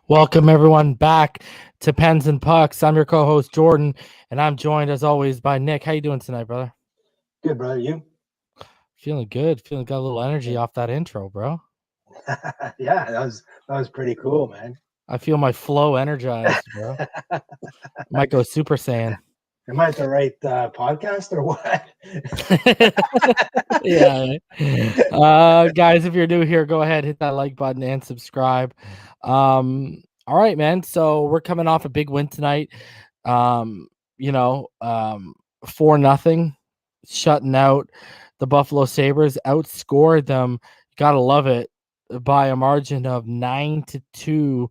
Welcome everyone back to Pens and Pucks. I'm your co-host Jordan, and I'm joined as always by Nick. How you doing tonight, brother? Good, brother. You? Feeling good. Feeling got a little energy Good. off that intro, bro. Yeah, that was pretty cool, man. I feel my flow energized, bro. Might go Super Saiyan. Am I at the right podcast or what? Yeah. Guys, if you're new here, go ahead, hit that like button and subscribe. All right, man. So we're coming off a big win tonight. Um, you know, um, 4-0, shutting out the Buffalo Sabres, outscored them. Gotta love it by a margin of 9-2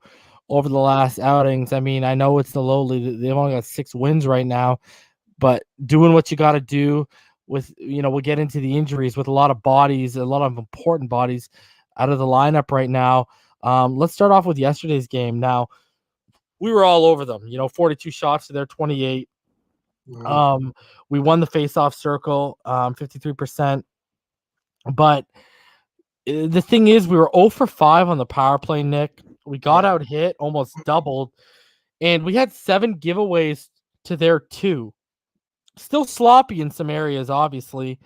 over the last outings. I mean, I know it's the lowly. They've only got 6 wins right now, but doing what you got to do with, we'll get into the injuries with a lot of bodies, a lot of important bodies out of the lineup right now. Let's start off with yesterday's game. Now, we were all over them, 42 shots to their 28. Mhm. We won the face-off circle, 53%. But the thing is, we were 0 for 5 on the power play, Nick. We got Yeah. out hit, almost doubled, and we had 7 giveaways to their 2. Still sloppy in some areas, obviously.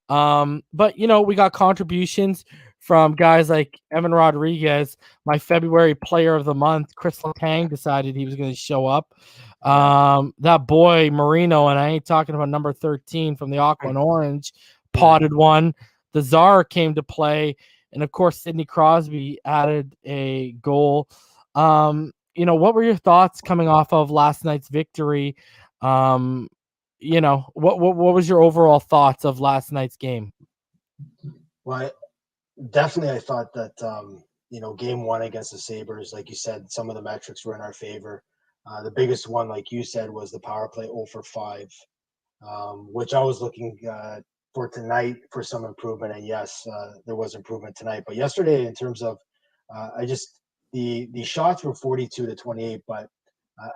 But we got contributions from guys like Evan Rodriguez, my February player of the month. Crystal Tang decided he was going to show up. Yeah. That boy Marino, and I ain't talking about number 13 from the Aqua and Orange, Mhm. potted one. The Czar came to play, and of course Sidney Crosby added a goal. What were your thoughts coming off of last night's victory? Um, what was your overall thoughts of last night's game? Well, definitely, I thought that game one against the Sabres, like you said, some of the metrics were in our favor. The biggest one, like you said, was the power play 0 for 5, which I was looking for tonight for some improvement. And yes, there was improvement tonight. But yesterday, in terms of, I just the shots were 42 to 28, but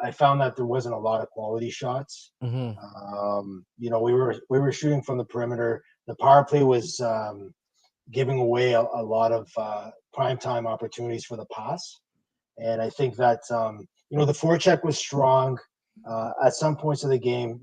I found that there wasn't a lot of quality shots. Mhm. We were shooting from the perimeter. The power play was giving away a lot of prime time opportunities for the pass. And I think that the forecheck was strong. At some points of the game,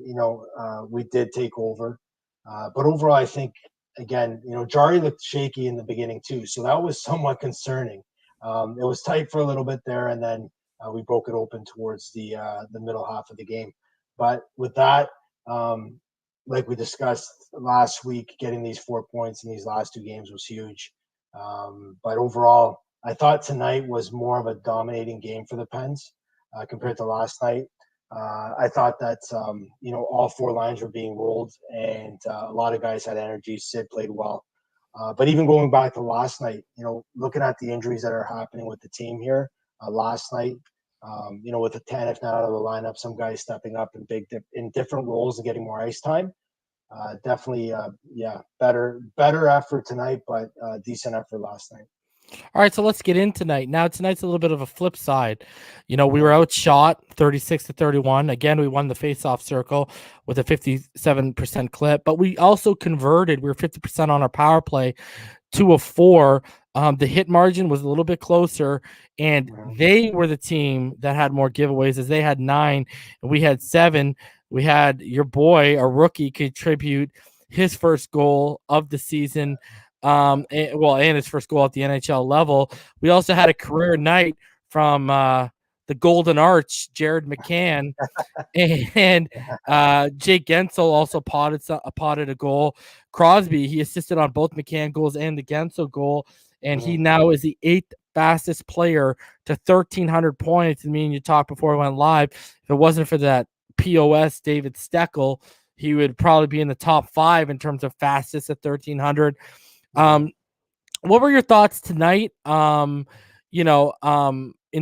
we did take over, but overall, I think again, Jari looked shaky in the beginning too, so that was somewhat concerning. It was tight for a little bit there, and then we broke it open towards the middle half of the game. But with that, um, like we discussed last week, getting these 4 points in these last two games was huge. But overall, I thought tonight was more of a dominating game for the Pens compared to last night. I thought that all four lines were being rolled, and a lot of guys had energy. Sid played well, but even going back to last night, looking at the injuries that are happening with the team here last night, with the Tanev not out of the lineup, some guys stepping up in different roles and getting more ice time. Definitely, better effort tonight, but decent effort last night. All right, so let's get in tonight. Now, tonight's a little bit of a flip side. We were Mhm. outshot 36 to 31. Again, we won the face-off circle with a 57% clip, but we also converted. We were 50% on our power play to a 4. The hit margin was a little bit closer, and Mhm. they were the team that had more giveaways as they had 9 and we had 7. We had your boy, a rookie, contribute his first goal of the season. And his first goal at the NHL level. We also had a career night from the Golden Arch, Jared McCann, and Jake Gensel also potted a goal. Crosby, he assisted on both McCann goals and the Gensel goal, and he Mhm. now is the 8th fastest player to 1,300 points. I mean, you talked before we went live. If it wasn't for that POS David Steckel, he would probably be in the top 5 in terms of fastest at 1,300. Mhm. Um, what were your thoughts tonight? In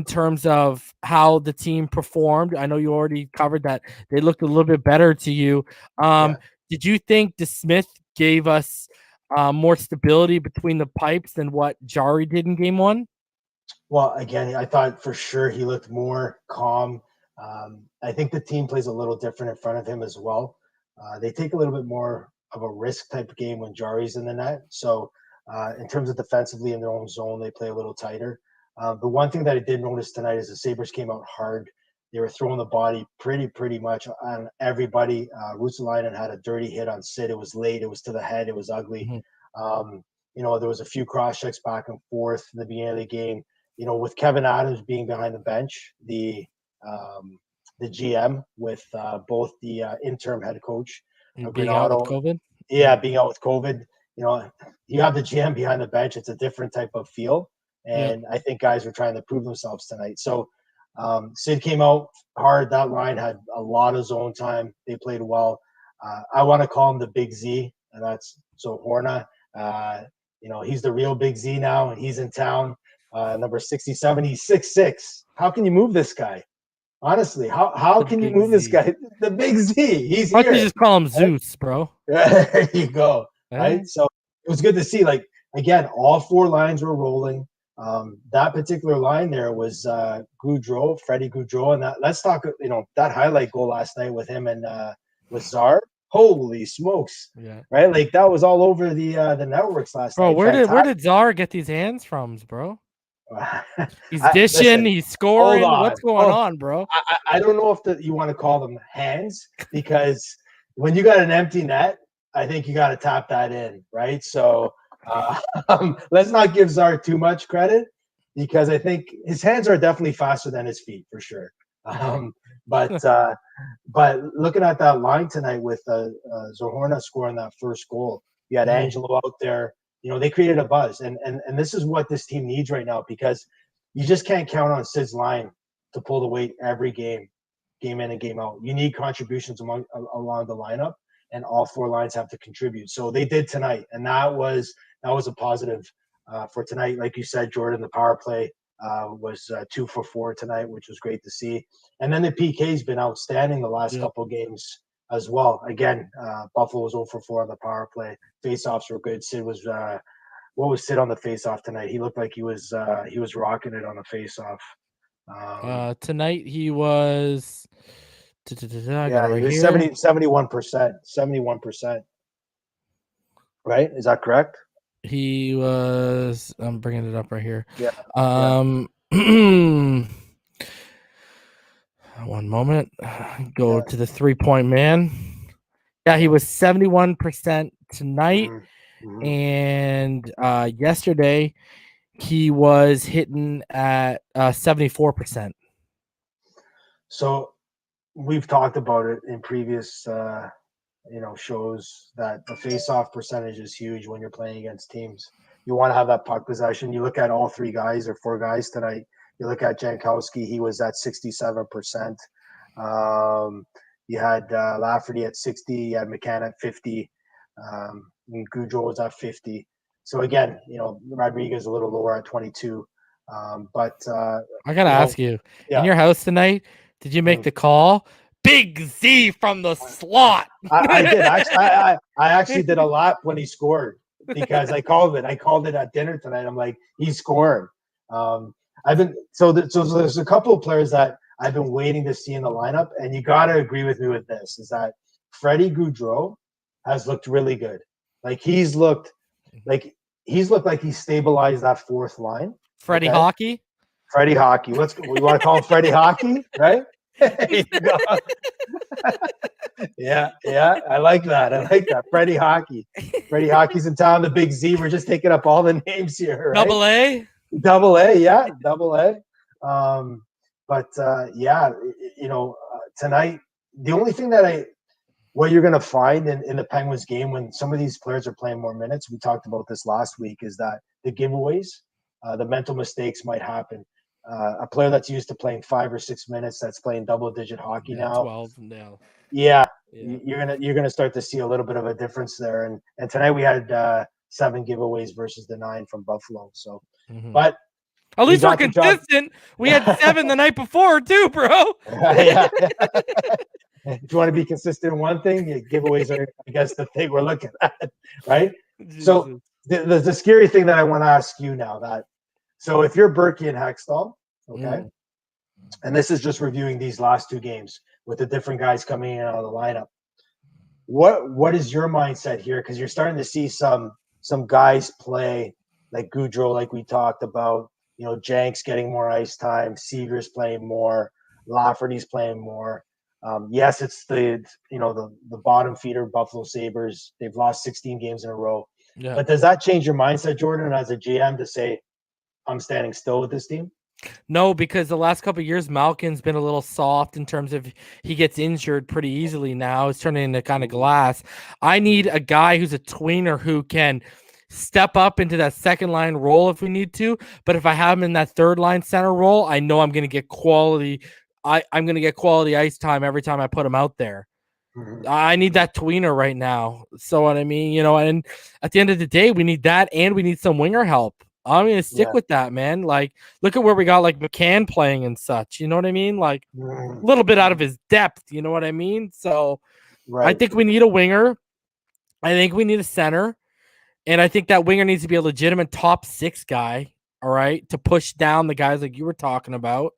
terms of how the team performed. I know you already covered that they looked a little bit better to you. Um, Yeah. did you think DeSmith gave us more stability between the pipes than what Jari did in game one? Well, again, I thought for sure he looked more calm. I think the team plays a little different in front of him as well. They take a little bit more of a risk type game when Jari's in the net. So, in terms of defensively in their own zone, they play a little tighter. The one thing that I did notice tonight is the Sabres came out hard. They were throwing the body pretty much on everybody. Ruotsalainen had a dirty hit on Sid. It was late. It was to the head. It was ugly. There was a few cross checks back and forth in the beginning of the game. With Kevin Adams being behind the bench, the GM with both the interim head coach being out with COVID. Being out with COVID. You have the GM behind the bench. It's a different type of feel, and I think guys were trying to prove themselves tonight. So Sid came out hard. That line had a lot of zone time. They played well. I want to call him the Big Z, and that's Zohorna. He's the real Big Z now, and he's in town. Number 67, he's 6'6". How can you move this guy? Honestly, how can you move this guy? The Big Z. He's here. Why don't you just call him Zeus, bro? There you go. Right? So it was good to see. Like, again, all four lines were rolling. That particular line there was Gaudreau, Freddie Gaudreau, and let's talk. That highlight goal last night with him and with Czar. Holy smokes! Yeah, right. Like that was all over the networks last night. Bro, where did Czar get these hands from, bro? He's dishing, he's scoring. What's going on, bro? I don't know if you want to call them hands, because when you got an empty net, I think you got to tap that in, right? So let's not give Czar too much credit, because I think his hands are definitely faster than his feet for sure. But looking at that line tonight with Zohorna scoring that first goal, you had Angelo out there. They created a buzz, and this is what this team needs right now, because you just can't count on Sid's line to pull the weight every game in and game out. You need contributions along the lineup, and all four lines have to contribute. So they did tonight, and that was a positive for tonight. Like you said, Jordan, the power play was 2 for 4 tonight, which was great to see. And then the PK's been outstanding the last couple of games as well. Again, Buffalo was 0 for 4 on the power play. Faceoffs were good. Sid was what was Sid on the faceoff tonight? He looked like he was rocking it on the faceoff. Tonight he was. He was 71%. Right? Is that correct? He was. I'm bringing it up right here. Yeah. One moment. Go to the 3-point man. Yeah, he was 71% tonight, and yesterday he was hitting at 74%. So we've talked about it in previous shows that the face-off percentage is huge when you're playing against teams. You want to have that puck possession. You look at all 3 guys or 4 guys tonight. You look at Jankowski, he was at 67%. You had Lafferty at 60, you had McCann at 50, Gaudreau was at 50. So again, Rodriguez a little lower at 22. But I gotta ask you, in your house tonight, did you make the call? Big Z from the slot. I did. I actually did a lot when he scored, because I called it. I called it at dinner tonight. I'm like, he's scoring. So there's a couple of players that I've been waiting to see in the lineup, and you got to agree with me with this, is that Freddie Gaudreau has looked really good. Like he's looked like he stabilized that fourth line. Freddie Hockey. We want to call him Freddie Hockey, right? Yeah, I like that. Freddie Hockey. Freddie Hockey's in town. The Big Z. We're just taking up all the names here. Right? Double A. Tonight, the only thing what you're going to find in the Penguins game when some of these players are playing more minutes, we talked about this last week, is that the giveaways, the mental mistakes might happen. A player that's used to playing 5 or 6 minutes, that's playing double-digit hockey now. 12 now. Yeah, you're gonna start to see a little bit of a difference there. And tonight we had 7 giveaways versus the 9 from Buffalo. So, but at least we're consistent. We had 7 the night before too, bro. Yeah. If you want to be consistent in one thing, giveaways are, I guess, the thing we're looking at, right? Jesus. So the scary thing that I want to ask you now, so if you're Burke and Hextall, okay, and this is just reviewing these last 2 games with the different guys coming in out of the lineup, what is your mindset here? Because you're starting to see some guys play like Gaudreau, like we talked about, Jenks getting more ice time, Seager's playing more, Lafferty's playing more. Yes, it's the bottom feeder Buffalo Sabres. They've lost 16 games in a row. Yeah. But does that change your mindset, Jordan, as a GM to say, I'm standing still with this team? No, because the last couple of years, Malkin's been a little soft in terms of he gets injured pretty easily now. He's turning into kind of glass. I need a guy who's a tweener who can step up into that second line role if we need to. But if I have him in that third line center role, I know I'm going to get quality. I'm going to get quality ice time every time I put him out there. I need that tweener right now. So what I mean, and at the end of the day, we need that and we need some winger help. I'm going to stick with that, man. Like, look at where we got like McCann playing and such. You know what I mean? Like a little bit out of his depth. You know what I mean? So I think we need a winger. I think we need a center. And I think that winger needs to be a legitimate top 6 guy. All right. To push down the guys like you were talking about.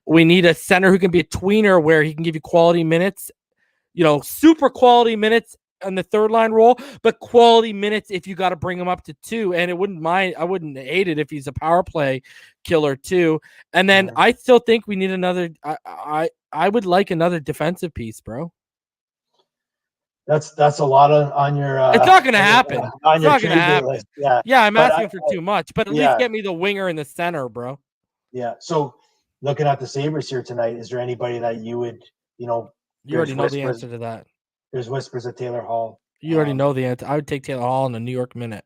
We need a center who can be a tweener where he can give you quality minutes, super quality minutes on the third line role, but quality minutes if you got to bring him up to 2. And I wouldn't hate it if he's a power play killer too. And then I still think we need another. I would like another defensive piece, bro. That's a lot on your. It's not going to happen. On it's your not going to happen. list. Yeah. I'm asking for too much, but at least get me the winger in the center, bro. Yeah. So looking at the Sabres here tonight, is there anybody that you would, You already know the answer to that. There's whispers of Taylor Hall. You already know the answer. I would take Taylor Hall in a New York minute.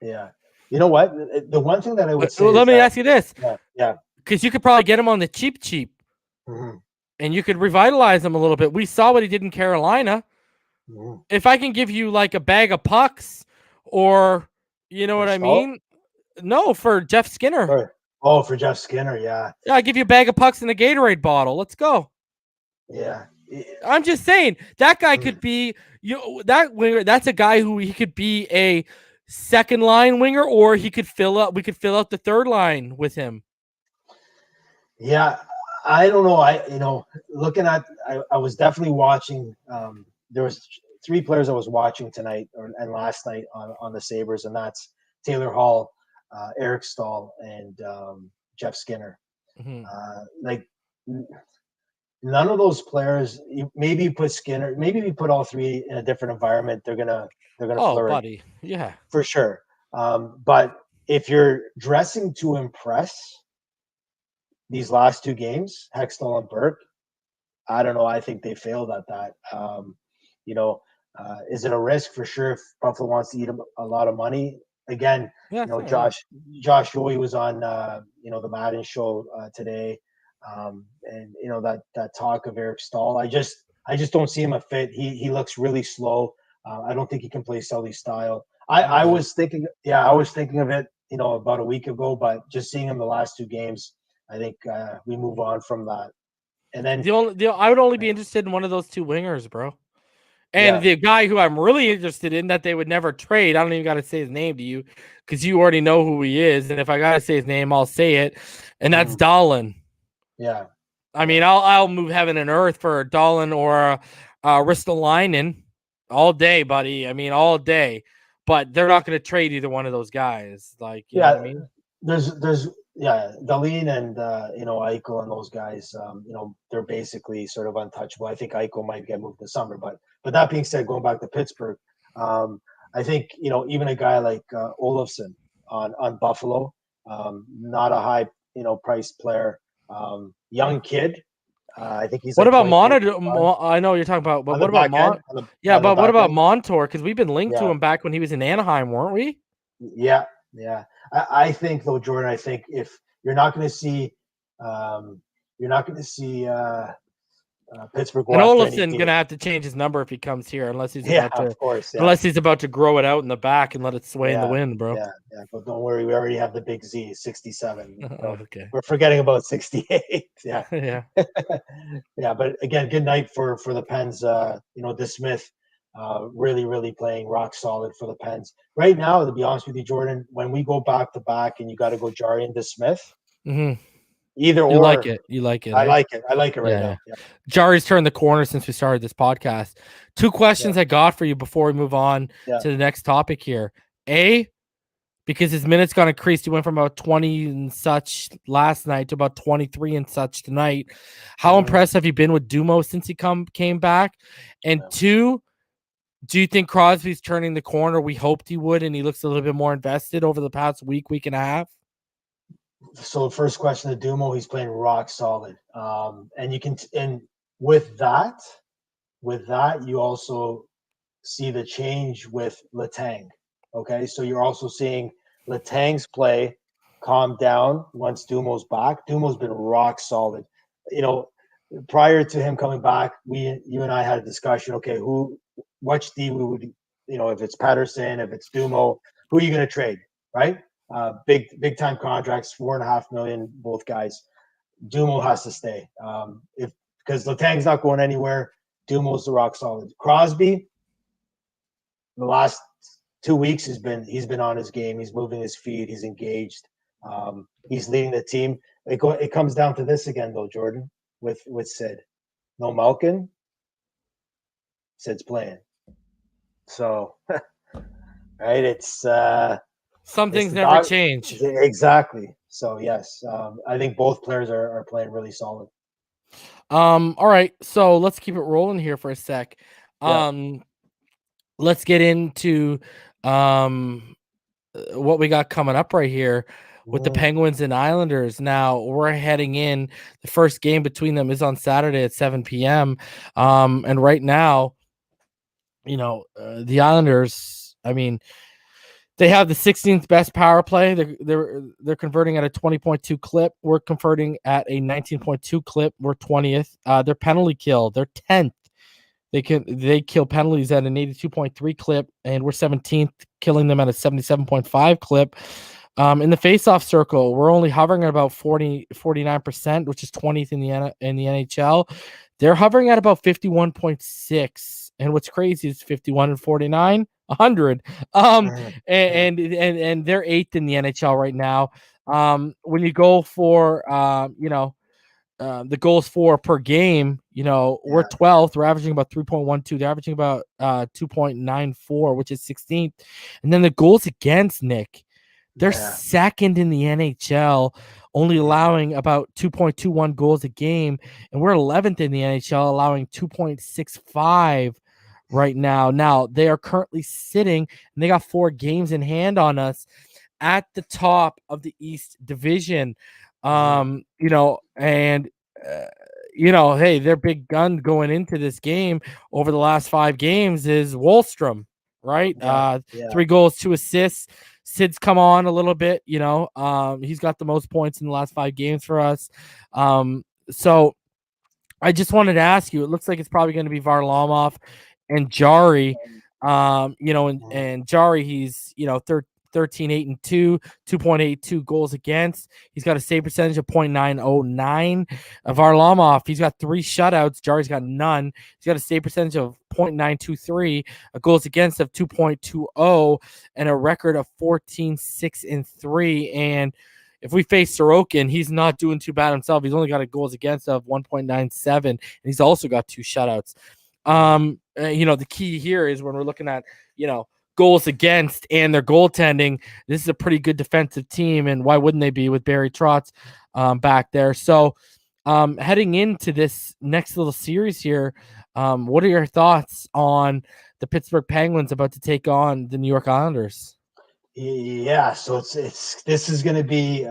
Yeah. You know what? The one thing that I would say. Well, let me ask you this. Yeah. Because you could probably get him on the cheap, and you could revitalize him a little bit. We saw what he did in Carolina. If I can give you like a bag of pucks, or you know what I mean? No, for Jeff Skinner. For Jeff Skinner, yeah. Yeah, I give you a bag of pucks and a Gatorade bottle. Let's go. Yeah. I'm just saying that guy could be that winger. That's a guy who he could be a second line winger, or he could fill up. We could fill out the third line with him. Yeah, I don't know. Looking at, I was definitely watching. There was 3 players I was watching tonight and last night on the Sabres, and that's Taylor Hall, Eric Stahl, and Jeff Skinner. None of those players. Maybe you put Skinner. Maybe we put all 3 in a different environment. They're gonna flourish. Buddy, yeah, for sure. But if you're dressing to impress, these last 2 games, Hextall and Burke, I don't know. I think they failed at that. Is it a risk? For sure, if Buffalo wants to eat a lot of money. Again, Josh Yohe was on the Madden show today. And that talk of Eric Stahl, I just don't see him a fit. He looks really slow. I don't think he can play Sully style. I was thinking of it, about a week ago, but just seeing him the last 2 games, I think we move on from that. And then I would only be interested in one of those 2 wingers, bro. And the guy who I'm really interested in that they would never trade, I don't even got to say his name to you because you already know who he is. And if I got to say his name, I'll say it. And that's Dahlin. Yeah. I mean, I'll move heaven and earth for a Dahlin or a Ristolainen all day, buddy. I mean, all day. But they're not going to trade either one of those guys. Like, you know what I mean? There's Dahlin and Eichel and those guys. They're basically sort of untouchable. I think Eichel might get moved this summer, but that being said, going back to Pittsburgh, I think even a guy like Olofsson on Buffalo, not a high priced player, young kid. I think he's. What about Monitor? I know you're talking about, but what about what about Montour? Because we've been linked to him back when he was in Anaheim, weren't we? Yeah. I think though, Jordan. I think if you're not going to see, Pittsburgh. And Olofsson going to have to change his number if he comes here, unless he's unless he's about to grow it out in the back and let it sway in the wind, bro. Yeah. But don't worry, we already have the big Z, 67. Okay. We're forgetting about 68. Yeah. Yeah. But again, good night for the Pens. DeSmith, really playing rock solid for the Pens right now. To be honest with you, Jordan, when we go back to back and you got to go Jarry and DeSmith. Either or. You like it. I like it right now. Yeah. Jarry's turned the corner since we started this podcast. 2 questions I got for you before we move on to the next topic here. A, because his minutes got increased. He went from about 20 and such last night to about 23 and such tonight. How impressed have you been with Dumo since he came back? And two, do you think Crosby's turning the corner? We hoped he would, and he looks a little bit more invested over the past week and a half. So first question to Dumo, he's playing rock solid. And you can, and with that, you also see the change with Letang. Okay, so you're also seeing Letang's play calm down once Dumo's back. Dumo's been rock solid. You know, prior to him coming back, you and I had a discussion. Okay, which D we would, if it's Patterson, if it's Dumo, who are you going to trade, right? Big time contracts, $4.5 million, both guys. Dumo has to stay. Because Letang's not going anywhere. Dumo's the rock solid. Crosby, the last 2 weeks he's been on his game. He's moving his feet. He's engaged. He's leading the team. It comes down to this again, though, Jordan, with Sid. No Malkin. Sid's playing. So, right, it's some things never change. Exactly. So yes, I think both players are playing really solid. All right, so let's keep it rolling here for a sec. Let's get into what we got coming up right here with the Penguins and Islanders. Now we're heading in. The first game between them is on Saturday at 7 p.m. And right now, the Islanders, I mean, they have the 16th best power play. They're converting at a 20.2 clip. We're converting at a 19.2 clip. We're 20th. Their penalty kill, they're 10th. They kill penalties at an 82.3 clip, and we're 17th, killing them at a 77.5 clip. In the faceoff circle, we're only hovering at about 49%, which is 20th in the NHL. They're hovering at about 51.6, and what's crazy is 51 and 49, 100. And they're 8th in the NHL right now. When you go for the goals for per game, we're 12th. We're averaging about 3.12. They're averaging about 2.94, which is 16th. And then the goals against, Nick, they're second in the NHL, only allowing about 2.21 goals a game. And we're 11th in the NHL, allowing 2.65 right now. Now, they are currently sitting, and they got 4 games in hand on us at the top of the East Division. Hey, their big gun going into this game over the last 5 games is Wahlstrom, right? 3 goals, 2 assists. Sid's come on a little bit, he's got the most points in the last 5 games for us. So I just wanted to ask you, it looks like it's probably going to be Varlamov and Jari. And Jari, he's 13, 8 and 2, 2.82 goals against. He's got a save percentage of 0.909. Varlamov, he's got 3 shutouts. Jari's got none. He's got a save percentage of 0.923, a goals against of 2.20, and a record of 14, 6 and 3. And if we face Sorokin, he's not doing too bad himself. He's only got a goals against of 1.97, and he's also got 2 shutouts. The key here is when we're looking at, goals against and their goaltending, this is a pretty good defensive team, and why wouldn't they be with Barry Trotz back there? So heading into this next little series here, what are your thoughts on the Pittsburgh Penguins about to take on the New York Islanders? Yeah, so this is going to be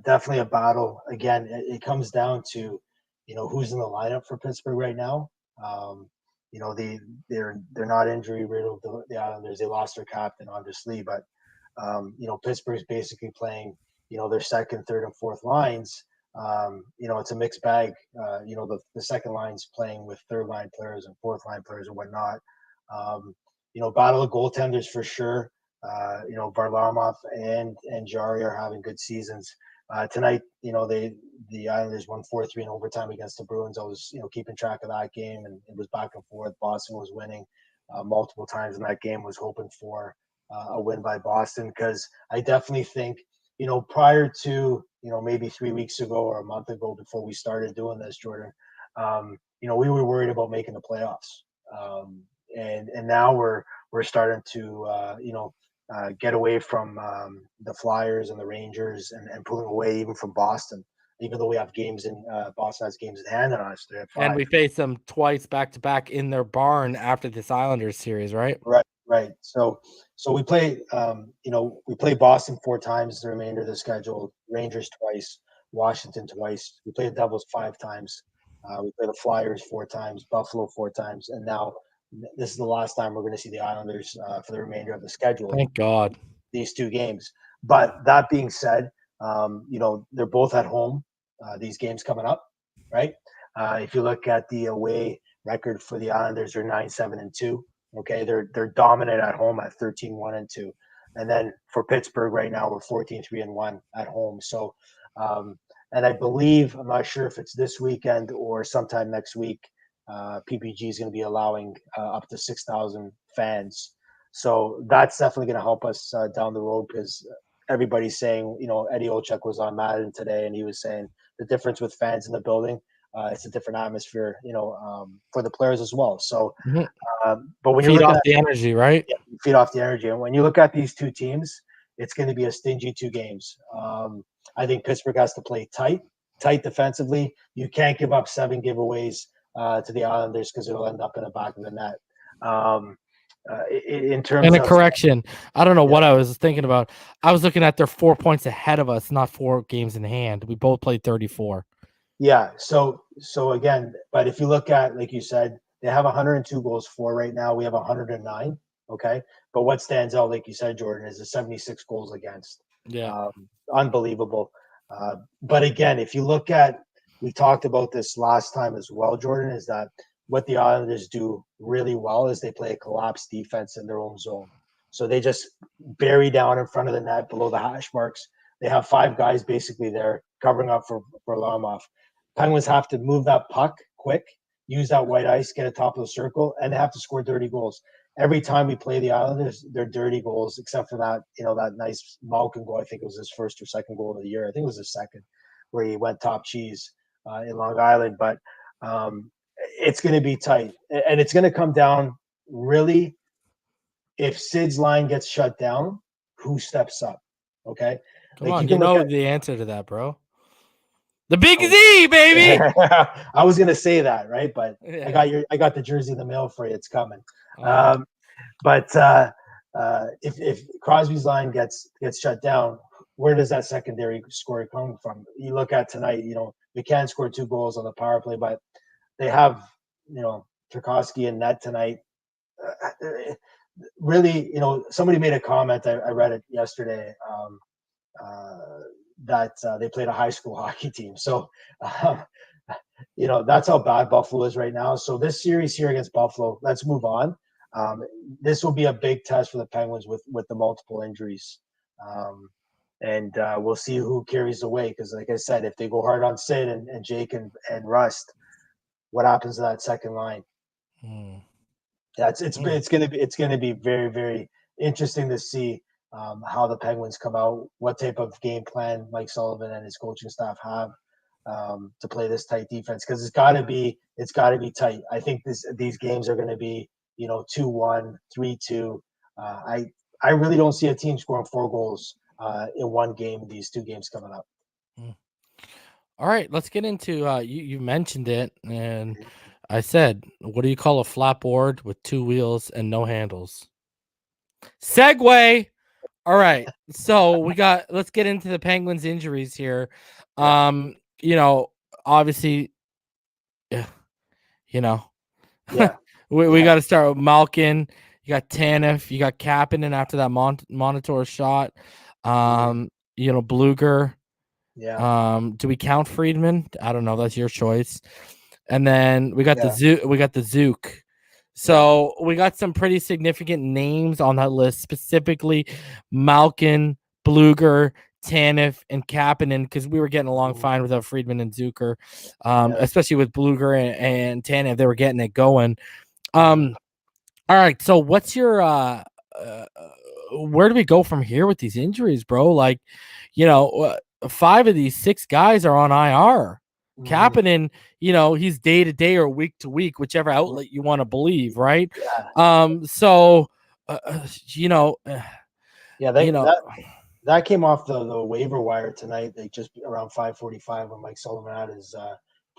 definitely a battle. Again, it comes down to who's in the lineup for Pittsburgh right now. They're not injury riddled, the Islanders. They lost their captain, obviously, but Pittsburgh's basically playing their second, third, and fourth lines. It's a mixed bag. The second line's playing with third line players and fourth line players and whatnot. Battle of goaltenders for sure. Varlamov and Jari are having good seasons. Tonight, the Islanders won 4-3 in overtime against the Bruins. I was, keeping track of that game, and it was back and forth. Boston was winning multiple times in that game. Was hoping for a win by Boston, because I definitely think, prior to, maybe 3 weeks ago or a month ago before we started doing this, Jordan, we were worried about making the playoffs. And now we're starting to, get away from the Flyers and the Rangers, and pulling away even from Boston. Even though we have games in Boston has games in hand on us, they have And 5. we faced them twice back to back in their barn after this Islanders series, right? Right. So we play, we play Boston 4 times the remainder of the schedule, Rangers twice, Washington twice. We play the Devils 5 times. We play the Flyers 4 times, Buffalo 4 times, and now this is the last time we're going to see the Islanders for the remainder of the schedule. Thank God. These 2 games. But that being said, they're both at home. These games coming up, right? If you look at the away record for the Islanders, they're 9-7-2. Okay, they're dominant at home at 13-1-2, and then for Pittsburgh right now we're 14-3-1 at home. So, and I believe, I'm not sure if it's this weekend or sometime next week, PPG is going to be allowing up to 6,000 fans. So that's definitely going to help us down the road, because everybody's saying, Eddie Olczyk was on Madden today, and he was saying the difference with fans in the building. It's a different atmosphere, for the players as well. So, but when you Feed look off at the energy, right? yeah, feed off the energy, and when you look at these 2 teams, it's going to be a stingy 2 games. I think Pittsburgh has to play tight defensively. You can't give up 7 giveaways to the Islanders, because it'll end up in the back of the net. In terms And a of correction, I don't know what I was thinking about. I was looking at they're 4 points ahead of us, not 4 games in hand. We both played 34. Yeah. So again, but if you look at, like you said, they have 102 goals for right now. We have 109. Okay. But what stands out, like you said, Jordan, is the 76 goals against. Yeah. Unbelievable. But again, if you look at, we talked about this last time as well, Jordan, is that what the Islanders do really well is they play a collapsed defense in their own zone. So they just bury down in front of the net below the hash marks. They have 5 guys basically there covering up for Larmov. Penguins have to move that puck quick, use that white ice, get it top of the circle, and they have to score dirty goals. Every time we play the Islanders, they're dirty goals, except for that, that nice Malkin goal. I think it was his first or second goal of the year. I think it was his second, where he went top cheese in Long Island. But it's going to be tight, and it's going to come down really, if Sid's line gets shut down, who steps up? Okay, Come on, you know the answer to that, bro. The Big Oh. Z, baby. I was gonna say that, right? But I got the jersey in the mail for you. It's coming. But if Crosby's line gets shut down, where does that secondary score come from? You look at tonight. They can score 2 goals on the power play, but they have Tarkovsky in net tonight. Really, somebody made a comment. I read it yesterday. That they played a high school hockey team. So, that's how bad Buffalo is right now. So this series here against Buffalo, let's move on. This will be a big test for the Penguins with the multiple injuries. And we'll see who carries the weight. Because like I said, if they go hard on Sid and Jake and Rust, what happens to that second line? It's gonna be very, very interesting to see how the Penguins come out, what type of game plan Mike Sullivan and his coaching staff have to play this tight defense, because it's got to be tight. I think these games are going to be 2-1, 3-2. I really don't see a team scoring 4 goals in one game. These 2 games coming up. All right, let's get into you mentioned it, and I said, what do you call a flat board with 2 wheels and no handles? Segue. All right, so let's get into the Penguins injuries here. Obviously, we got to start with Malkin. You got Tanev, you got Kapanen after that Monitor shot. Bluger. Yeah. Do we count Friedman? I don't know. That's your choice. And then we got the Zook. So we got some pretty significant names on that list, specifically Malkin, Bluger, Tanev, and Kapanen, because we were getting along fine without Friedman and Zucker, especially with Bluger and Tanev. They were getting it going. All right, so what's your where do we go from here with these injuries, bro? Like, 5 of these 6 guys are on IR. Kapanen, he's day to day or week to week, whichever outlet you want to believe, right? Yeah. Yeah, that came off the waiver wire tonight. They just around 5:45 when Mike Sullivan had his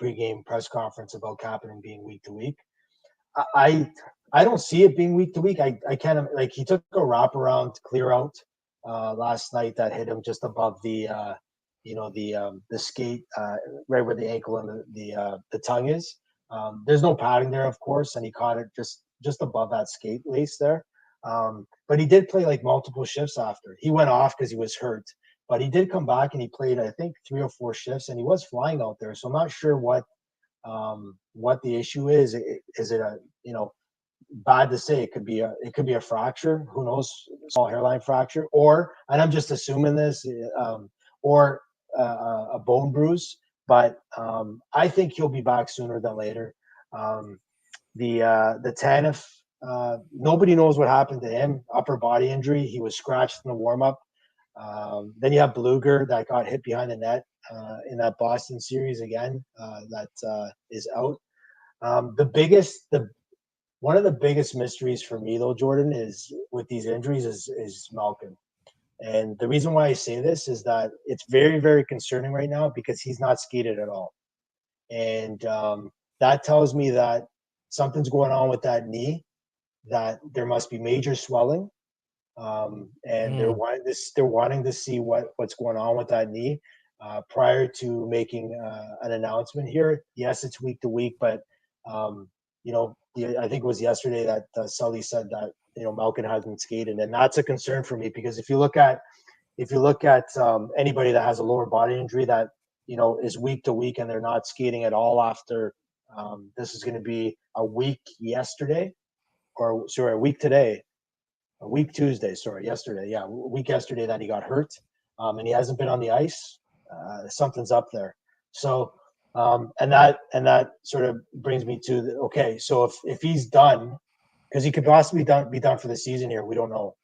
pregame press conference about Kapanen being week to week. I don't see it being week to week. I kind of like he took a wraparound clear out last night that hit him just above the the skate right where the ankle and the tongue is. There's no padding there, of course, and he caught it just above that skate lace there. But he did play like multiple shifts after. He went off because he was hurt, but he did come back and he played, I think, 3 or 4 shifts, and he was flying out there. So I'm not sure what the issue is. Is it a bad to say? It could be a fracture. Who knows? Small hairline fracture, and I'm just assuming this, or a bone bruise. But I think he'll be back sooner than later. The Tanev, nobody knows what happened to him. Upper body injury. He was scratched in the warm up. Then you have Bluger that got hit behind the net in that Boston series again. That is out. One of the biggest mysteries for me, though, Jordan, is with these injuries is Malkin. And the reason why I say this is that it's very, very concerning right now because he's not skated at all. And that tells me that something's going on with that knee, that there must be major swelling. And they're wanting to see what's going on with that knee prior to making an announcement here. Yes, it's week to week, but I think it was yesterday that Sully said that Malkin hasn't skated, and that's a concern for me because if you look at anybody that has a lower body injury that is week to week and they're not skating at all after this is going to be a week yesterday, or sorry, a week today. A week Tuesday, yesterday. Yeah, a week yesterday that he got hurt, and he hasn't been on the ice. Something's up there. So, and that sort of brings me to okay. So if he's done, because he could possibly be done for the season here, we don't know.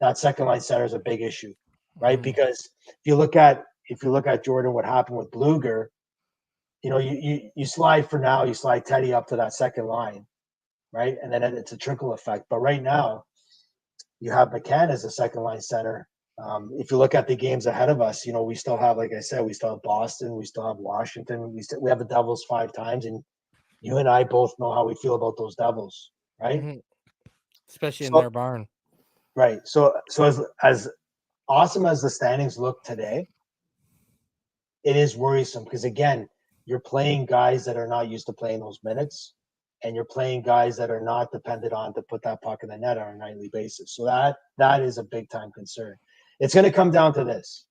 That second line center is a big issue, right? Mm-hmm. Because if you look at Jordan, what happened with Bluger, you slide for now, you slide Teddy up to that second line. Right, and then it's a trickle effect. But right now, you have McCann as a second line center. If you look at the games ahead of us, we still have, like I said, we still have Boston, we still have Washington, we have the Devils 5 times, and you and I both know how we feel about those Devils, right? Mm-hmm. Especially in their barn. Right. So as awesome as the standings look today, it is worrisome because again, you're playing guys that are not used to playing those minutes. And you're playing guys that are not dependent on to put that puck in the net on a nightly basis. So that is a big time concern. It's going to come down to this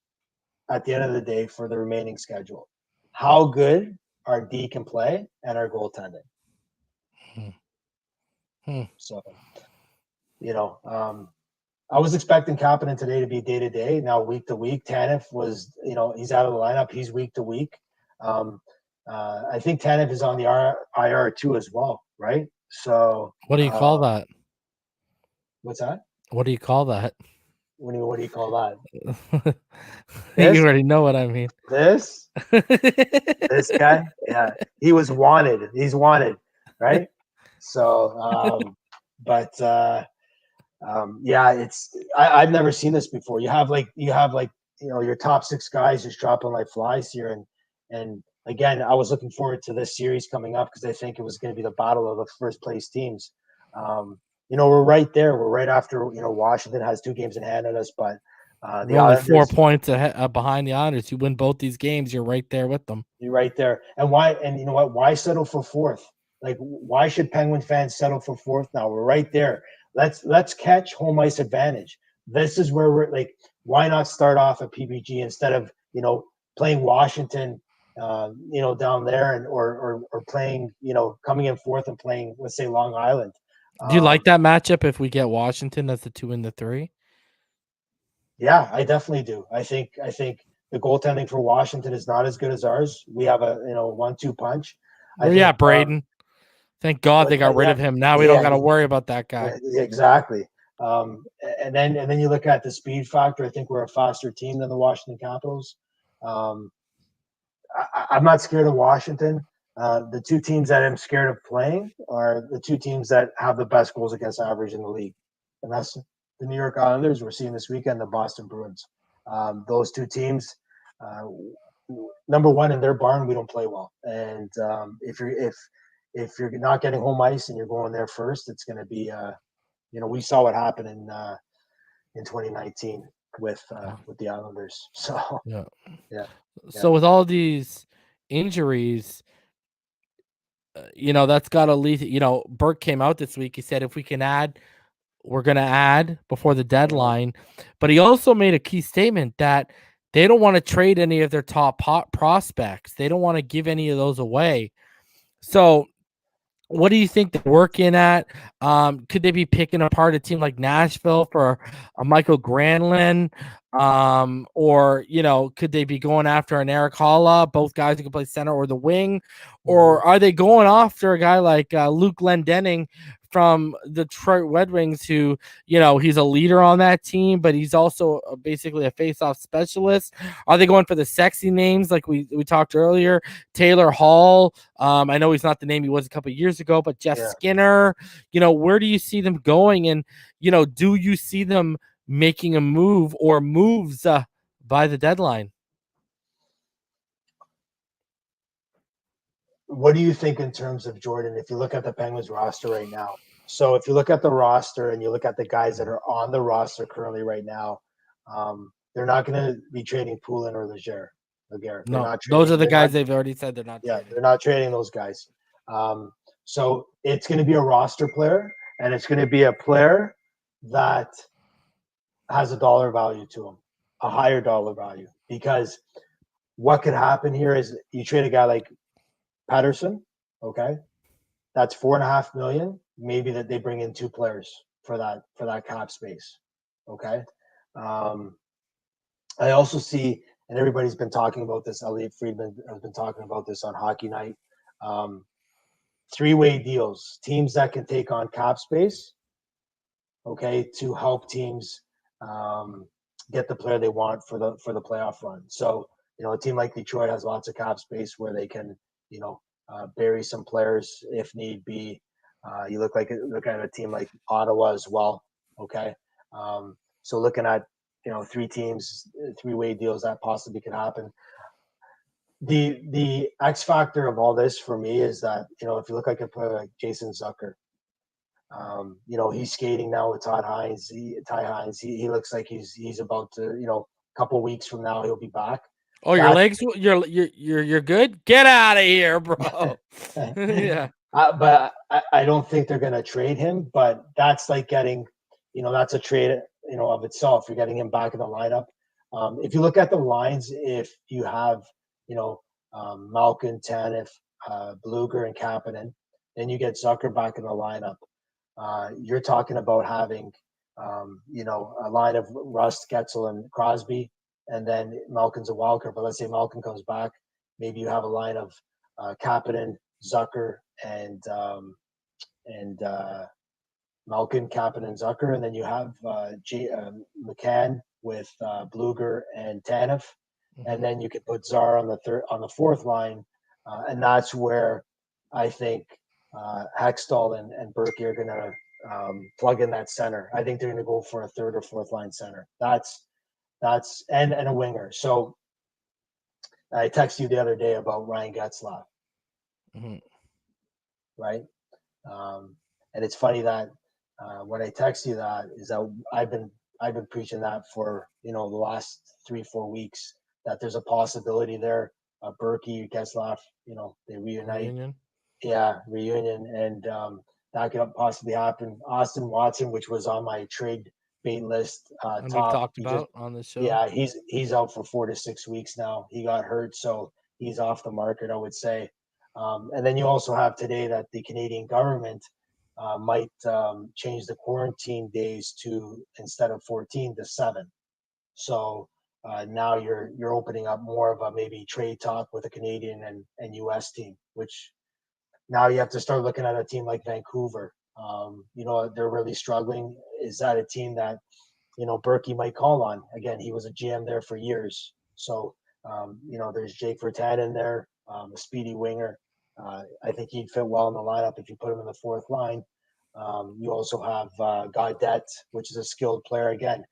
at the end of the day for the remaining schedule. How good our D can play and our goaltending. So, I was expecting Kapanen today to be day to day. Now week to week. Tanev was, he's out of the lineup. He's week to week. I think Tanev is on the IR too as well, right? So what do you call that? What's that? What do you call that? What do you call that? You already know what I mean. This guy, yeah, he was wanted. He's wanted, right? So, yeah, it's I've never seen this before. You have your top 6 guys just dropping like flies here, and again, I was looking forward to this series coming up because I think it was going to be the battle of the first place teams. We're right there. We're right after, Washington has 2 games in hand on us, but the only 4 points ahead, behind the Islanders. You win both these games, you're right there with them. You're right there. And why? And you know what? Why settle for 4th? Like, why should Penguin fans settle for 4th now? We're right there. Let's catch home ice advantage. This is where we're like. Why not start off at PPG instead of playing Washington? Down there and or playing, coming in 4th and playing, let's say, Long Island. Do you like that matchup if we get Washington as the 2 and the 3? Yeah, I definitely do. I think the goaltending for Washington is not as good as ours. We have a 1-2 punch. Braden. Thank God they got rid of him. Now we don't got to worry about that guy. Exactly. And then you look at the speed factor. I think we're a faster team than the Washington Capitals. I'm not scared of Washington. The 2 teams that I'm scared of playing are the 2 teams that have the best goals against average in the league, and that's the New York Islanders. We're seeing this weekend the Boston Bruins. Those two teams, number one in their barn, we don't play well. And if you're not getting home ice and you're going there first, it's going to be we saw what happened in 2019 with the Islanders. So Yeah. yeah. So with all these injuries, that's got to lead. Burke came out this week. He said if we can add, we're going to add before the deadline. But he also made a key statement that they don't want to trade any of their top prospects. They don't want to give any of those away. So what do you think they're working at? Could they be picking apart a team like Nashville for a Michael Granlund? Or, could they be going after an Eric Holla, both guys who can play center or the wing? Or are they going after a guy like Luke Glendening from the Detroit Red Wings, who, he's a leader on that team, but he's also basically a face-off specialist? Are they going for the sexy names like we talked earlier? Taylor Hall. I know he's not the name he was a couple of years ago, but Jeff Skinner. Where do you see them going? And, do you see them making a move or moves by the deadline? What do you think in terms of Jordan? If you look at the Penguins roster right now, so if you look at the roster and you look at the guys that are on the roster currently right now, they're not going to be trading Poulin or Leger. No, those are the guys they've already said they're not trading. They're not trading those guys. So it's going to be a roster player, and it's going to be a player that has a dollar value to him, a higher dollar value. Because what could happen here is you trade a guy like Patterson, okay? That's $4.5 million. Maybe that they bring in two players for that cap space, okay? I also see, and everybody's been talking about this. Elliot Friedman has been talking about this on Hockey Night. Three-way deals, teams that can take on cap space, okay, to help teams get the player they want for the playoff run. So, a team like Detroit has lots of cap space where they can, bury some players if need be. You look at a team like Ottawa as well, okay? So looking at, three teams, three-way deals that possibly could happen. The X factor of all this for me is that, if you look like Jason Zucker, he's skating now with Ty Hines. He looks like he's about to, a couple weeks from now he'll be back. Oh, your legs, you're good? Get out of here, bro. Yeah. But I don't think they're going to trade him, but that's like getting, that's a trade, of itself. You're getting him back in the lineup. If you look at the lines, if you have, Malkin, Tanev, Bluger, and Kapanen, then you get Zucker back in the lineup. You're talking about having, a line of Rust, Getzel, and Crosby, and then Malkin's a wild card. But let's say Malkin comes back, maybe you have a line of Kapanen, Zucker, and Malkin, Kapanen, Zucker, and then you have McCann with Bluger and Tanev, and then you could put Czar on the fourth line, and that's where I think Hextall and Burke are going to plug in that center. I think they're going to go for a third or fourth line center. That's and a winger. So I texted you the other day about Ryan Getzlaf, right? And it's funny that when I text you that is that I've been preaching that for the last 3-4 weeks, that there's a possibility there. Berkey, Getzlaf, they reunite. Reunion, and that could possibly happen. Austin Watson, which was on my trade bait list, we've talked about on the show. Yeah, he's out for 4 to 6 weeks now. He got hurt, so he's off the market, I would say. And then you also have today that the Canadian government might change the quarantine days to, instead of 14, to 7. So now you're opening up more of a maybe trade talk with a Canadian and U.S. team, which now you have to start looking at a team like Vancouver. They're really struggling. Is that a team that, Berkey might call on? Again, he was a GM there for years. So, there's Jake Virtanen in there, a speedy winger. I think he'd fit well in the lineup if you put him in the fourth line. You also have Gaudette, which is a skilled player again.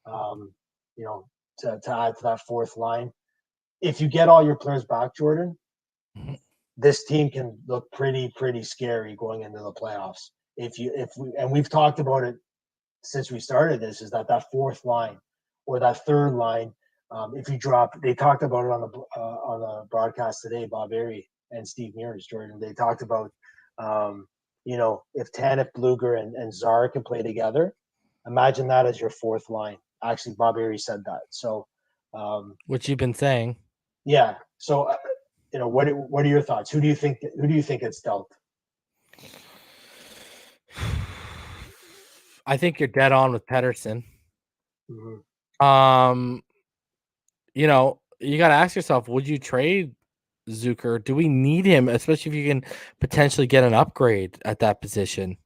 You know, to add to that fourth line. If you get all your players back, Jordan, this team can look pretty scary going into the playoffs. We've talked about it since we started this, is that fourth line or that third line. If you drop, they talked about it on the broadcast today. Bob Airy and Steve Mears, Jordan. They talked about, if Tanev, Bluger, and Czar can play together, imagine that as your fourth line. Actually, Bob Airy said that. So, which you've been saying. Yeah. So, what are your thoughts? Who do you think it's dealt? I think you're dead on with Pettersson. Mm-hmm. You got to ask yourself, would you trade Zucker? Do we need him, especially if you can potentially get an upgrade at that position?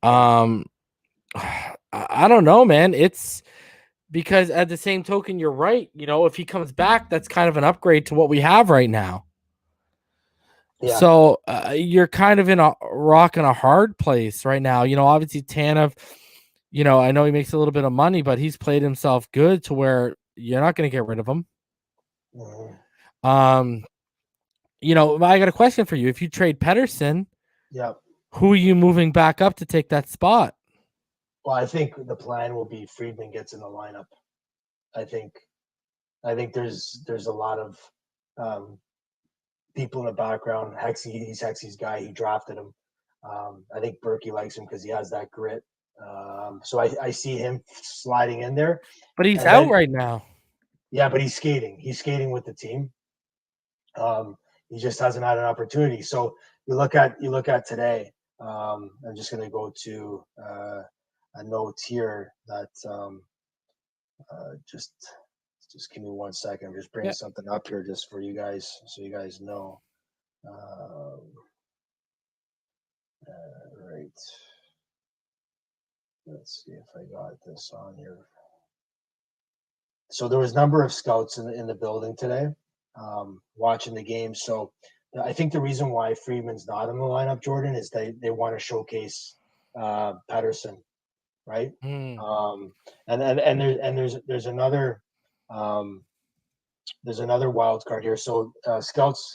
I don't know, man. It's because at the same token, you're right. If he comes back, that's kind of an upgrade to what we have right now. Yeah. So you're kind of in a rock and a hard place right now. Obviously Tanev, I know he makes a little bit of money, but he's played himself good to where you're not going to get rid of him. Mm-hmm. I got a question for you. If you trade Pettersson, who are you moving back up to take that spot? Well, I think the plan will be Friedman gets in the lineup. I think there's a lot of people in the background. He's Hexy's guy. He drafted him. I think Burke likes him because he has that grit. So I see him sliding in there. But he's out right now. Yeah, but he's skating. He's skating with the team. He just hasn't had an opportunity. So you look at today. I'm just going to go to a note here that just give me 1 second. I'm just bringing something up here just for you guys, so you guys know. Right. Let's see if I got this on here. So there was a number of scouts in the building today, watching the game. So I think the reason why Friedman's not in the lineup, Jordan, is they want to showcase Pettersson, right? And there's another wild card here. So scouts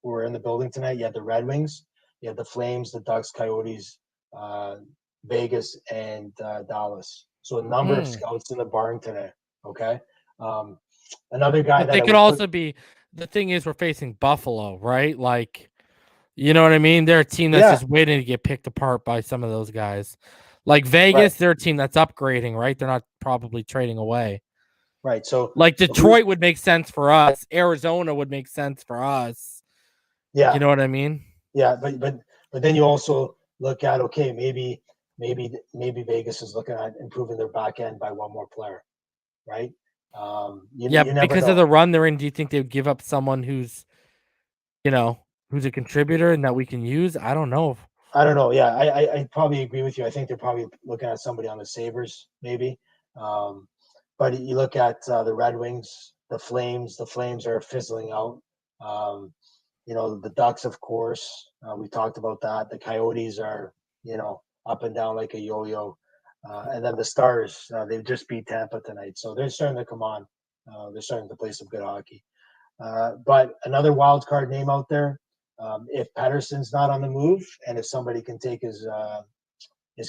were in the building tonight. You had the Red Wings, you had the Flames, the Ducks, Coyotes, Vegas, and Dallas. So a number of scouts in the barn today. Okay. Another guy but they could also be. The thing is, we're facing Buffalo, right? Like, you know what I mean? They're a team that's just waiting to get picked apart by some of those guys. Like Vegas, they're a team that's upgrading, right? They're not probably trading away. Right. So like Detroit would make sense for us. Arizona would make sense for us. Yeah. You know what I mean? Yeah, but then you also look at, okay, maybe Vegas is looking at improving their back end by one more player, right? You never because know. of the run they're in, do you think they would give up someone who's a contributor and that we can use? I don't know. Yeah, I probably agree with you. I think they're probably looking at somebody on the Sabres, maybe. But you look at the Red Wings, the Flames. The Flames are fizzling out. The Ducks, of course, we talked about that. The Coyotes are, up and down like a yo-yo. And then the Stars, they've just beat Tampa tonight. So they're starting to come on. They're starting to play some good hockey. But another wild card name out there, if Pettersson's not on the move and if somebody can take his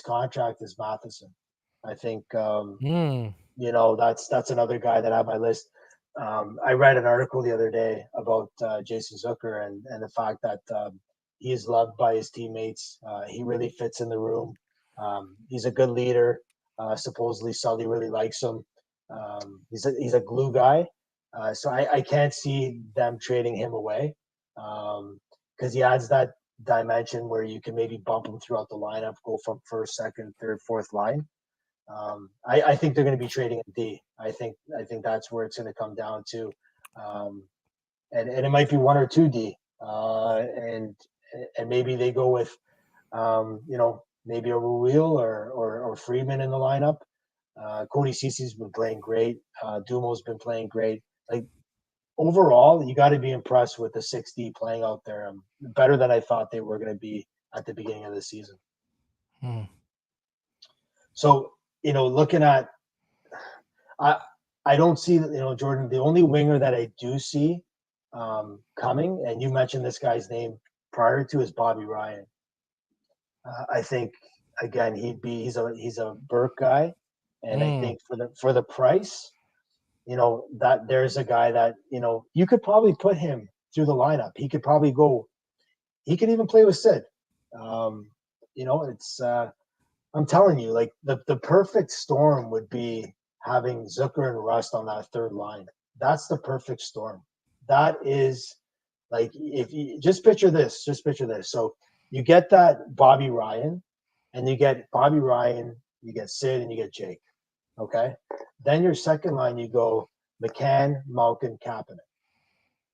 contract, is Matheson. I think, that's another guy that I have on my list. I read an article the other day about Jason Zucker and the fact that he is loved by his teammates. He really fits in the room. He's a good leader. Supposedly Sully really likes him. He's a glue guy. So I can't see them trading him away because he adds that dimension where you can maybe bump him throughout the lineup, go from first, second, third, fourth line. I think they're going to be trading a D. I think that's where it's going to come down to, and it might be 1 or 2 D, and maybe they go with, maybe a Ruil or Freeman in the lineup. Cody Cece's been playing great. Dumo's been playing great. Like overall, you got to be impressed with the 6D playing out there. Better than I thought they were going to be at the beginning of the season. Hmm. So, looking at, I don't see, Jordan, the only winger that I do see coming, and you mentioned this guy's name prior to, is Bobby Ryan. I think, again, he's a Burke guy, and I think for the price, that there's a guy that, you could probably put him through the lineup. He could probably go. He could even play with Sid. It's I'm telling you, like the perfect storm would be having Zucker and Rust on that third line. That's the perfect storm. That is, like, if you just picture this, So you get that Bobby Ryan, and you get Sid, and you get Jake. Okay. Then your second line, you go McCann, Malkin, Kapanen.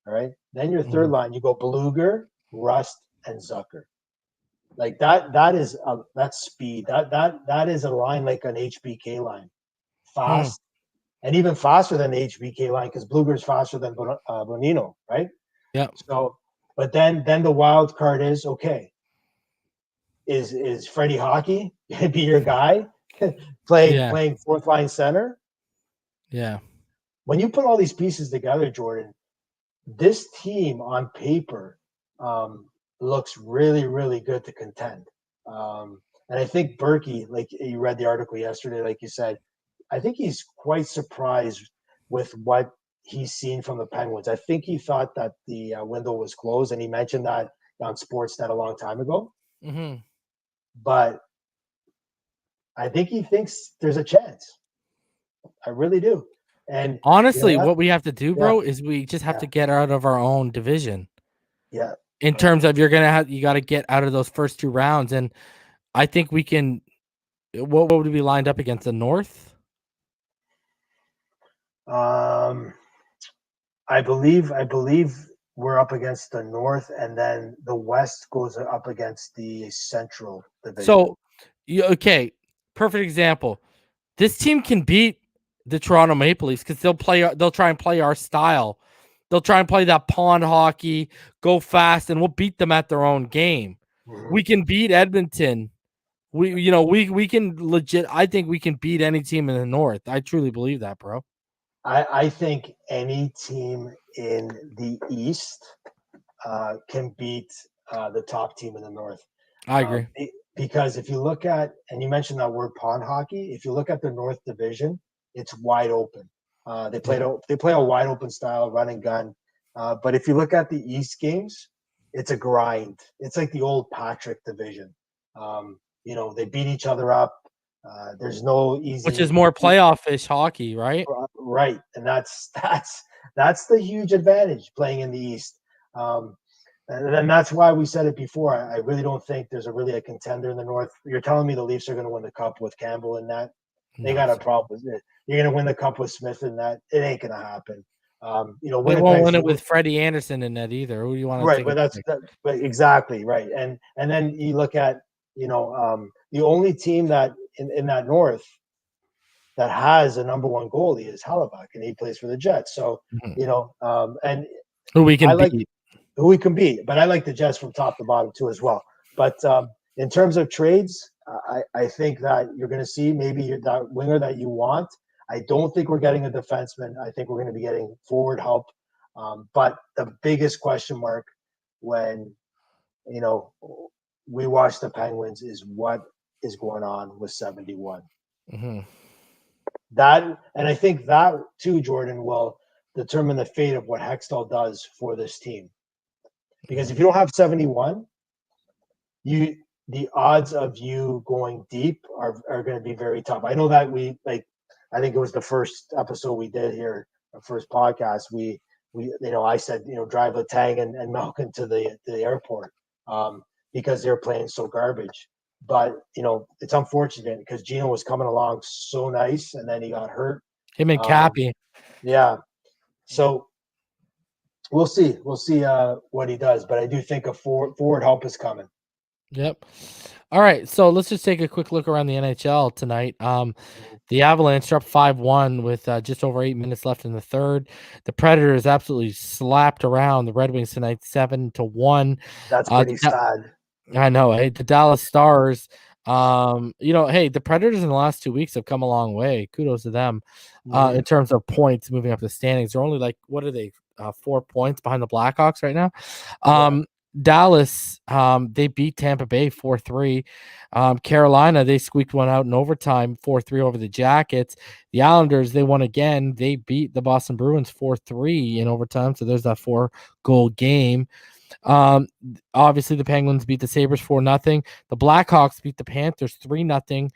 All right. Then your third line, you go Beluga, Rust, and Zucker. Like that's speed. That is a line like an HBK line, fast, and even faster than the HBK line, because Bluger is faster than Bonino, right? Yeah. So, but then the wild card is, okay, is Freddie Hockey gonna be your guy playing fourth line center? Yeah. When you put all these pieces together, Jordan, this team on paper looks really, really good to contend. And I think Berkey, like you read the article yesterday, like you said, I think he's quite surprised with what he's seen from the Penguins. I think he thought that the window was closed, and he mentioned that on Sportsnet a long time ago. Mm-hmm. But I think he thinks there's a chance. I really do. And honestly, what we have to do, bro, is we just have Yeah. to get out of our own division. Yeah. In terms of you got to get out of those first two rounds, and I think we can. What would we be lined up against, the North? I believe we're up against the North, and then the West goes up against the Central division. So, okay, perfect example. This team can beat the Toronto Maple Leafs because they'll try and play our style. They'll try and play that pond hockey, go fast, and we'll beat them at their own game. Mhm. We can beat Edmonton. We can legit. I think we can beat any team in the North. I truly believe that, bro. I think any team in the East can beat the top team in the North. I agree. Because if you look at, and you mentioned that word pond hockey, if you look at the North Division, it's wide open. They play a wide open style, run and gun. But if you look at the East games, it's a grind. It's like the old Patrick division. They beat each other up. There's no easy, which is more playoff-ish hockey, right? Right, and that's the huge advantage playing in the East. And that's why we said it before. I really don't think there's really a contender in the North. You're telling me the Leafs are going to win the Cup with Campbell in that? They got a problem with it. You're going to win the Cup with Smith in that? It ain't going to happen. They won't win it with Freddie Anderson in that either. Who do you want to right? But exactly right. And then you look at the only team that in that North that has a number one goalie is Hellebuck, and he plays for the Jets. So and who we can beat. Who we can beat, but I like the Jets from top to bottom too as well. But in terms of trades, I think that you're going to see maybe that winger that you want. I don't think we're getting a defenseman. I think we're going to be getting forward help. But the biggest question mark when we watch the Penguins is what is going on with 71. Mm-hmm. That, and I think that too, Jordan, will determine the fate of what Hextall does for this team. Because if you don't have 71, the odds of you going deep are going to be very tough. I know that I think it was the first episode we did here, the first podcast. I said, drive Letang and Malkin to the airport because they're playing so garbage. But it's unfortunate because Gino was coming along so nice, and then he got hurt. Him and Cappy. Yeah. So we'll see what he does, but I do think a forward help is coming. Yep. All right, so let's just take a quick look around the NHL tonight. The Avalanche are up 5-1 with just over 8 minutes left in the third. The Predators absolutely slapped around the Red Wings tonight, 7-1. That's pretty sad. I know. The Dallas Stars Hey, the Predators in the last 2 weeks have come a long way. Kudos to them. Mhm. In terms of points moving up the standings, they're only like, what are they? 4 points behind the Blackhawks right now. Yeah. Dallas, they beat Tampa Bay 4-3. Carolina, they squeaked one out in overtime, 4-3 over the Jackets. The Islanders, they won again. They beat the Boston Bruins 4-3 in overtime. So there's that 4-goal game. Obviously the Penguins beat the Sabres 4-0. The Blackhawks beat the Panthers 3-0.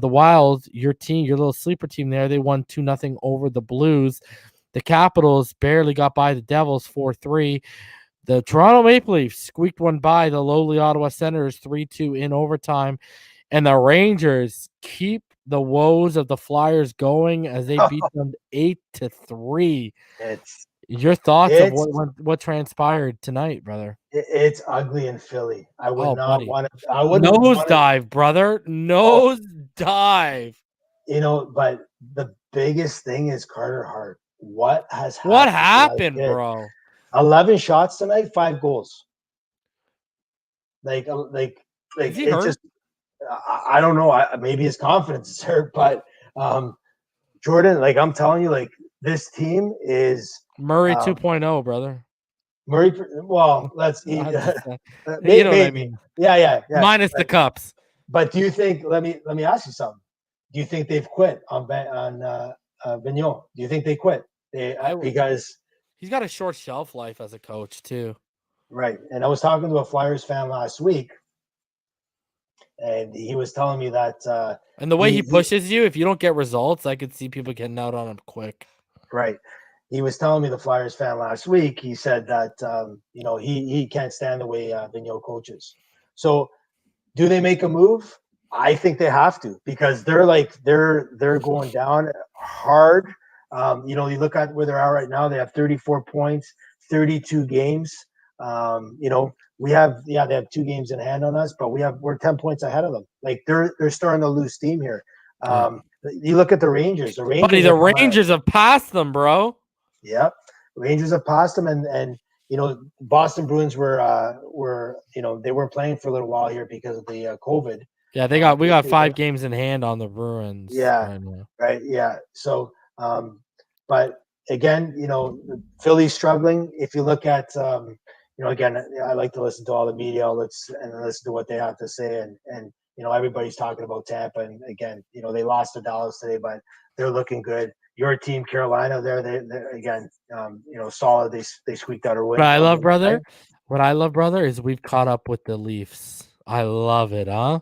The Wild, your team, your little sleeper team there, they won 2-0 over the Blues. The Capitals barely got by the Devils 4-3. The Toronto Maple Leafs squeaked one by the lowly Ottawa Senators 3-2 in overtime. And the Rangers keep the woes of the Flyers going as they beat them 8-3. It's Your thoughts of it's what transpired tonight, brother? it's ugly in Philly. I would Oh, not buddy. want to. I wouldn't want to. Nosedive, brother. Oh, Nosedive. but the biggest thing is Carter Hart. What has What happened to that happened, kid? bro? 11 shots tonight, 5 goals. Like, Is he it's hurt? just. I don't know. Maybe his confidence is hurt, but Jordan, like I'm telling you, like this team is Murray um, 2.0, brother. Murray. Well, let's I'm just saying. You know what I maybe. mean. Yeah. Minus the cups. But do you think? Let me ask you something. Do you think they've quit on Vigneault? Do you think they quit? Because He's got a short shelf life as a coach too. right. And I was talking to a Flyers fan last week, and he was telling me that And the way he pushes you, if you don't get results, I could see people getting out on him quick. right. He was telling me, the Flyers fan last week. He said that he can't stand the way Vigneault coaches. So do they make a move? I think they have to, because they're going down hard. You look at where they're at right now. They have 34 points, 32 games. We have they have 2 games in hand on us, but we're 10 points ahead of them. Like they're starting to lose steam here. Yeah. You look at the Rangers. The Buddy, Rangers the are coming. Rangers have passed them, bro. Yeah, Rangers have passed them, and Boston Bruins were they weren't playing for a little while here because of the COVID. Yeah, we got 5 games in hand on the Bruins. Yeah, right now. right. Yeah. So, but again, Philly's struggling. If you look at, again, I like to listen to all the media outlets and listen to what they have to say, and everybody's talking about Tampa, and again, they lost to Dallas today, but they're looking good. Your team, Carolina, they're again, solid. They squeaked out a win. What I love, brother, is we've caught up with the Leafs. I love it, huh?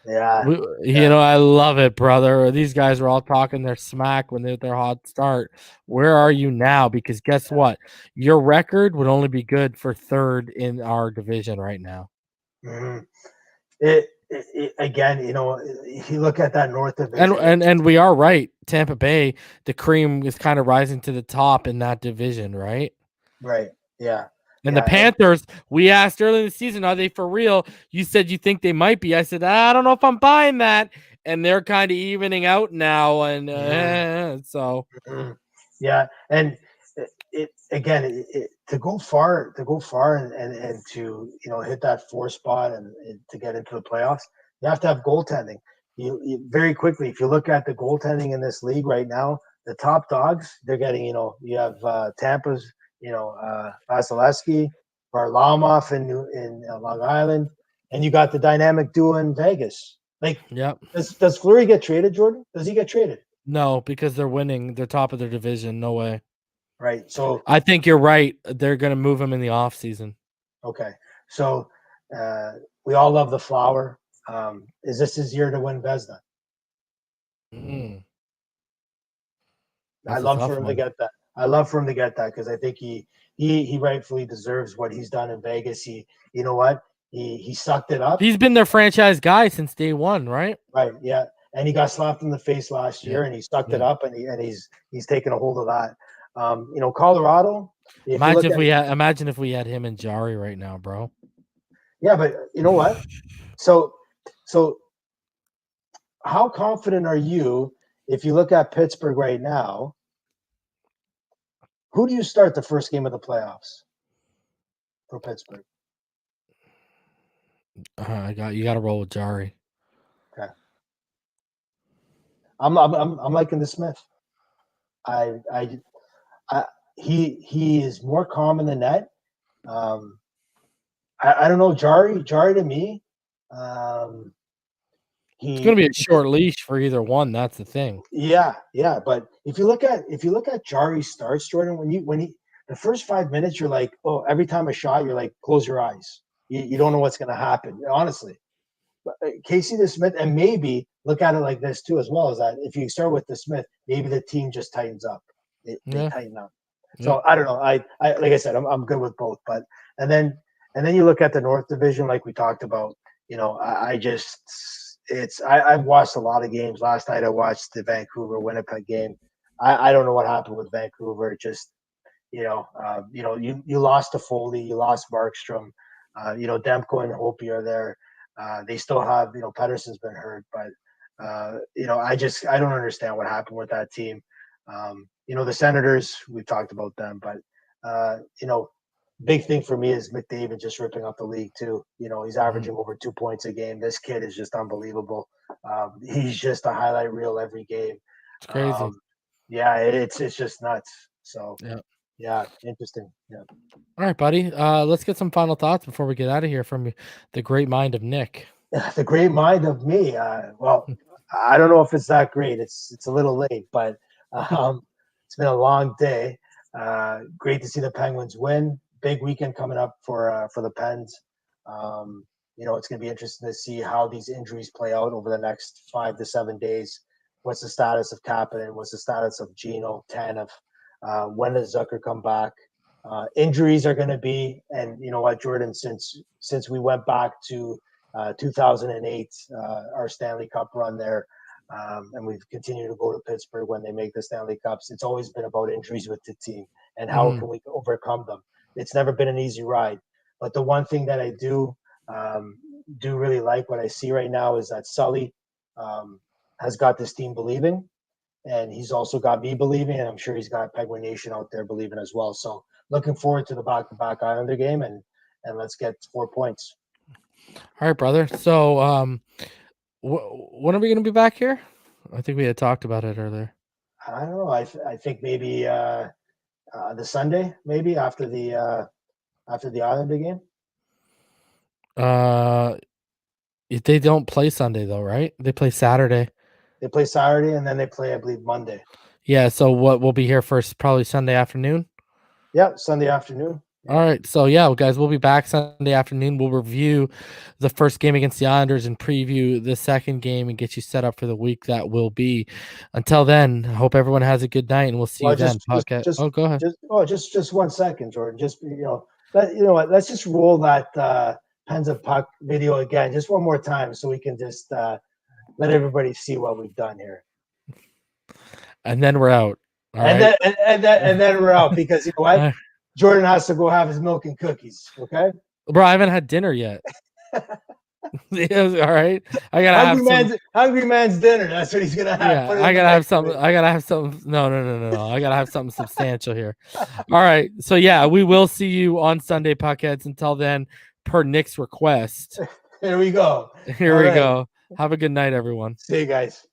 Yeah. I love it, brother. These guys are all talking their smack when they're their hot start. Where are you now? Because guess what? Your record would only be good for third in our division right now. Mm-hmm. Again, you look at that North Division, and we are right. Tampa Bay, the cream is kind of rising to the top in that division, right? right? Yeah. And the Panthers, we asked early in the season, are they for real? You said you think they might be. I said, I don't know if I'm buying that. And they're kind of evening out now. And so. Yeah. And to go far and to, hit that 4 spot and to get into the playoffs, you have to have goaltending. You very quickly, if you look at the goaltending in this league right now, the top dogs, they're getting, you have Tampa's, Vasilevsky, Varlamov in Long Island, and you got the dynamic duo in Vegas. Like, yep. Does Fleury get traded, Jordan? Does he get traded? No, because they're winning. They're top of their division. No way. Right. So I think you're right. They're going to move him in the off season. Okay. So we all love the Flower. Is this his year to win Vezina? I love for him to get that. I love for him to get that, because I think he rightfully deserves what he's done in Vegas. You know what? He sucked it up. He's been their franchise guy since day one, right? Right. Yeah. And he got slapped in the face last year, and he sucked it up, and he's taken a hold of that. Colorado. Imagine if we had him and Jari right now, bro. Yeah, but you know what? So how confident are you if you look at Pittsburgh right now? Who do you start the first game of the playoffs for Pittsburgh? You got to roll with Jari. I'm liking the Smith. He is more calm in the net. I don't know, Jari to me. It's going to be a short leash for either one. That's the thing. Yeah. But if you look at Jari's starts, Jordan, when he the first 5 minutes, you're like, oh, every time a shot, you're like, close your eyes. You don't know what's going to happen, honestly. But Casey DeSmith, and maybe look at it like this too, as well, as that if you start with DeSmith, maybe the team just tightens up. They tighten up. So I don't know. I like I said, I'm good with both. But and then you look at the North Division, like we talked about. I've watched a lot of games. Last night I watched the Vancouver Winnipeg game. I don't know what happened with Vancouver. Just you lost to Foley, you lost Markstrom. Demko and Hopi are there. They still have, Pedersen's been hurt, but I don't understand what happened with that team. The Senators, we've talked about them, but big thing for me is McDavid just ripping up the league too. He's averaging over 2 points a game. This kid is just unbelievable. He's just a highlight reel every game. It's crazy. It's just nuts. So yeah, interesting. Yeah. All right, buddy. Let's get some final thoughts before we get out of here from the great mind of Nick. The great mind of me. Well, I don't know if it's that great. It's a little late, but it's been a long day. Great to see the Penguins win. Big weekend coming up for the Pens. It's going to be interesting to see how these injuries play out over the next 5 to 7 days. What's the status of Kapanen? What's the status of Gino, Tanev? When does Zucker come back? Injuries are going to be, and you know what, Jordan, since we went back to 2008, our Stanley Cup run there, and we've continued to go to Pittsburgh when they make the Stanley Cups, it's always been about injuries with the team and how can we overcome them. It's never been an easy ride. But the one thing that I do really like, what I see right now, is that Sully has got this team believing. And he's also got me believing, and I'm sure he's got Penguin Nation out there believing as well. So looking forward to the back-to-back Islander game, and let's get 4 points. All right, brother. So when are we going to be back here? I think we had talked about it earlier. I don't know. I think maybe the Sunday, maybe after the Islander game. They don't play Sunday though, right? They play Saturday. They play Saturday, and then they play, I believe, Monday. Yeah, so we'll be here first, probably Sunday afternoon? Yeah, Sunday afternoon. All right, so yeah, guys, we'll be back Sunday afternoon. We'll review the first game against the Islanders and preview the second game and get you set up for the week that will be. Until then, I hope everyone has a good night, and we'll see you then. Go ahead. Just 1 second, Jordan. Just, let's just roll that Pens of Puck video again, just one more time, so we can just let everybody see what we've done here. And then we're out. And then we're out, because you know what? Jordan has to go have his milk and cookies. Okay, bro, I haven't had dinner yet. All right, I gotta hungry man's dinner. That's what he's gonna have. Yeah, I gotta have something. No. I gotta have something substantial here. All right, so yeah, we will see you on Sunday, Puckheads. Until then, per Nick's request. Here we go. Here we go. Have a good night, everyone. See you guys.